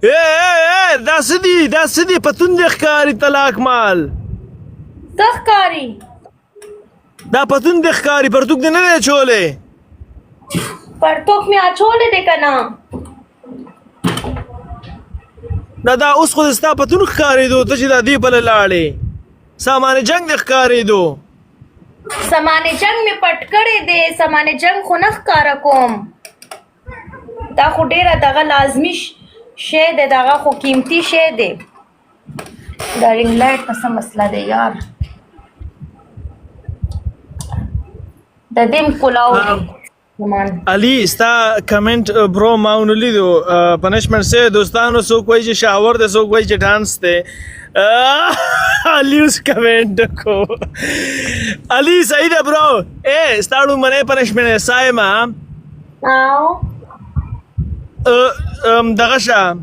دا څه دي پتون دې ښکاري طلاق مال څه ښکاري دا پتون دې ښکاري پرتوک دې نه دی اچولی پرتوک مې اچولی دی که نه دا اوس خو دې ستا پتون ښکارېدو ته چې دا دې بله لاړې سامان جنګ دې ښکارېدو سامان جنگ مې پټ کړی دی سامان جنگ خو نه ښکاره کوم دا خو ډېره دغه لازمي شی دی دغه خو قیمتي شی دی دا رنګ لایټ په څه مسله دی یار د دې م کلاو دی علي ستا کمنټ برو ما ونه لیدو پنشمنټ سه دوستانو څوک وایي چې شاور دی څوک وایي چې ډانس دی علي اوس کمنټ کو علي صحیح ده برو ستا ډومنی پنشمنټ سایما او دغه شه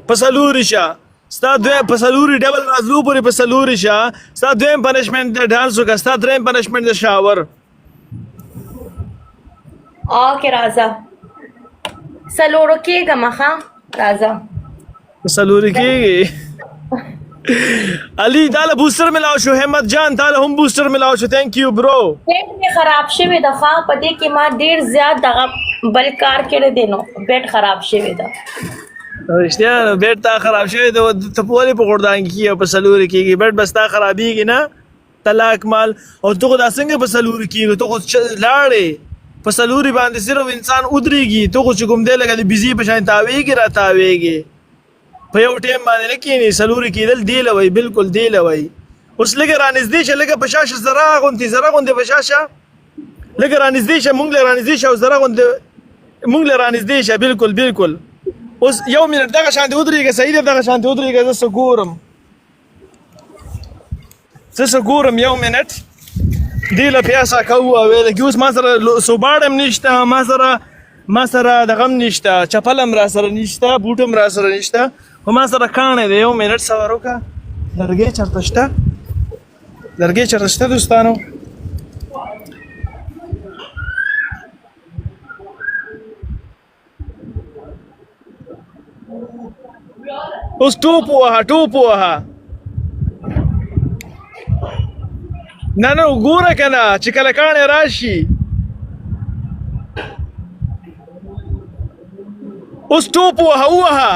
په څلوري شه ستا دویم په څلوري ډبل راتلو پورې په څلوري شه ستا دویم پنشمنټ د ډانس وکړه ستا دریم پنشمنټ د شاور اوکې راځه څلورو کېږم ښه راځه په څلوري کېږي علي تاله بوستر ملاو شو همت جان تاله هم بوستر ملاو شو تھینک یو برو بیټ مې خراب شوی ده ښه په دې کې ما ډېر زیات دغه بل کار کړی دی نو بیټ خراب شوی ده رښتیا بیټ تا خراب شوی دی ته په ولې په غورځانګي کېږي او په څلوري کېږي بیټ بس تا خرابېږي نه طلاق مال او ته خو دا څنګه په څلوري کېږي ته خو لاړې په څلوري باندې صرف انسان ودرېږي ته خو چې کوم دی لکه د بیزي په شان تاوېږي را تاوېږي په یو ټیم باندې نه کېني څلوري کېدل دی لوی بالکل دی لوی اوس لږه رانږدې شه لږه په شاشه زره غوندې په شاشه لږه رانږدې شه مونږ له رانږدې شه او زره غوندې مونږ له رانږدې شه بالکل اوس یو منټ دغه شانتې ودرېږه صحیح دی دغه شانتې ودرېږه زه څه ګورم یو منټ دی له پیاسه کوو ویلکې اوس ما سره سوباړ هم نشته ما سره دغه هم نشته چپل هم را سره نشته بوټ هم را سره نشته خو ما سره کاڼی دی یو منټ صبر وکړه لرګی چېرته شته دوستانو اوس ټوپ ووهه نه وګوره که نه چې کله کاڼی راشي اوس ټوپ ووهه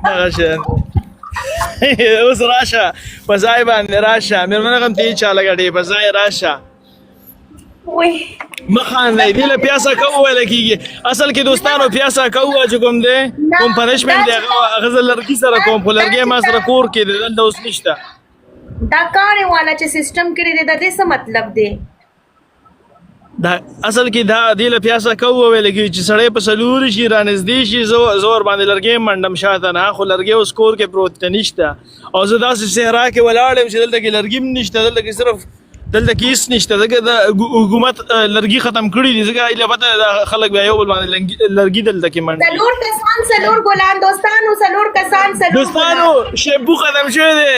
دغه شی اوس راشه په ځای باندې راشه مېرمنه غم ته یې چا لګټې په ځای راشه مه خاندئ دې له پیاسه کوو ویله کېږي اصل کې دوستانو پیاسه کوو چې کوم دی کوم پنشمنټ دی هغه زه لرګي سره کوم خو لرګی ما سره کور کې دی دلته اوس نشته دا کاڼې والا چې سیسټم کړی دی د دې څه مطلب دی دا اصل کې دا دې له پیاسه کوو ویله کېږي چې سړی په څلوري شي رانږدې شي زور باندې لرګی منډم شاته نه خو لرګی اوس کور کې پروت ته نشته او زه داسې صحرا کې ولاړ یم چې دلته کې لرګي هم نشته دلته کې صرف دلته کې هېڅ نشته ځکه د حکومت لرګي ختم کړي دي ځکه ایله پته ده خلک بیا یو بل باندې لرګي دلته کې منډي څلور ګلان څلور کسان دوستانو شیمپو ختم شوی دی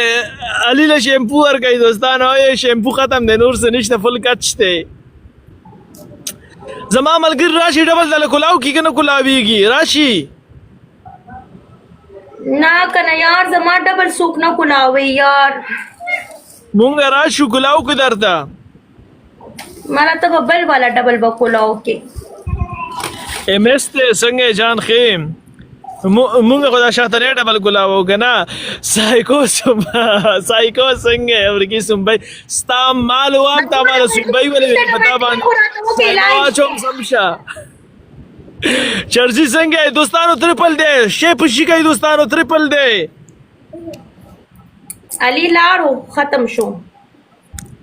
علي له شیمپو ورکوي دوستانو شیمپو ختم دی نور څه نشته فل کچ دی زما ملګري راشي ډبل دله کلاو کېږي نه کلاوېږي راشي نه که نه یار زما ډبل څوک نه کلاوي یار مونږ راشو کلاو کې درته مانا ته به بل والا ډبل به کلاو کې ایم ایس ته څنګه جان خیم مونږ خو دا شاته ډبل کلاو که نه سایکو څنګه امریکي سنبی ستا مال واک تا ماله سنبی ولې پتا باندې واچوم سمشه چرزي څنګه دوستانو تریپل دی شی په شي کوي دوستانو تریپل دی علي لاړو ختم شو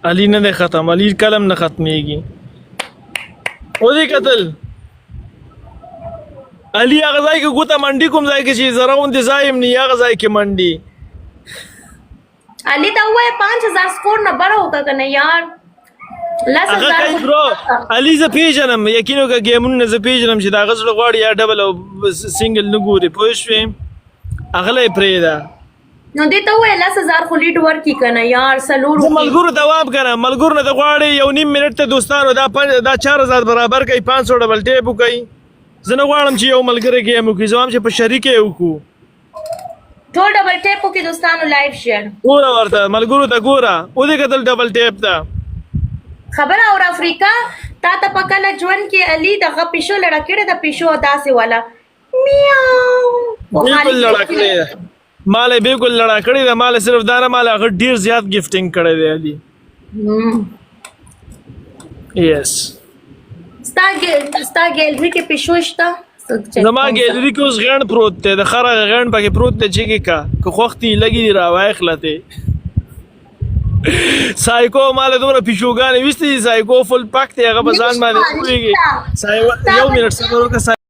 علي نه دی ختم علي کلم نه ختمیږي او دې قتل علي هغه ځای کې ګوته منډي کوم ځای کې چې زره غوندې ځای هم نه هغه ځای کې منډي علي ته ووایه 5000 سکور نه بره وکړه که نه یار هغه کوي برو علي زه پیژنم یقین وکړه ګیمونه زه پیژنم چې د هغه زړه غواړي یا ډبل او سنګل نه ګوري پوه شوې هغه له یې پرېږده نو دې ته ووایه 10000 خو لیډ ورکړي که نه یار څلور ملګرو ته وام که نه ملګرو نه ته غواړې یو نیم منټ ته دوستانو دا 4000 برابر کوي 500 ډبل ټیپ وکوي زه نه غواړم چې یو ملګری ګیم وکړي زه وایم چې په شریکه یې وکړو ټول ډبل ټیپ وکړئ دوستانو لایف شیر ګوره ورته ملګرو ته ګوره ودې کتل ډبل ټیپ ته خبره اور افریقا تا ته په کله ژوند کې علي دغه پیشو لړه کړې د پیشو داسې والا میاو بالکل لړا کړې ده مال بالکل لړا کړې ده مال صرف دانه مال هغه ډیر زیات گیفټینګ کړی دی علي یس ستا ګیلری کې پیشو شته زما ګیلری کې اوس غڼ پروت دی د خره غڼ پکې پروت دی چې کا که خوختي لګي را وایخلته سایکو مال دومره پیشوګانې وستې سایکو فل پاک دی هغه بزان باندې کوي یو منټ صبر وکړه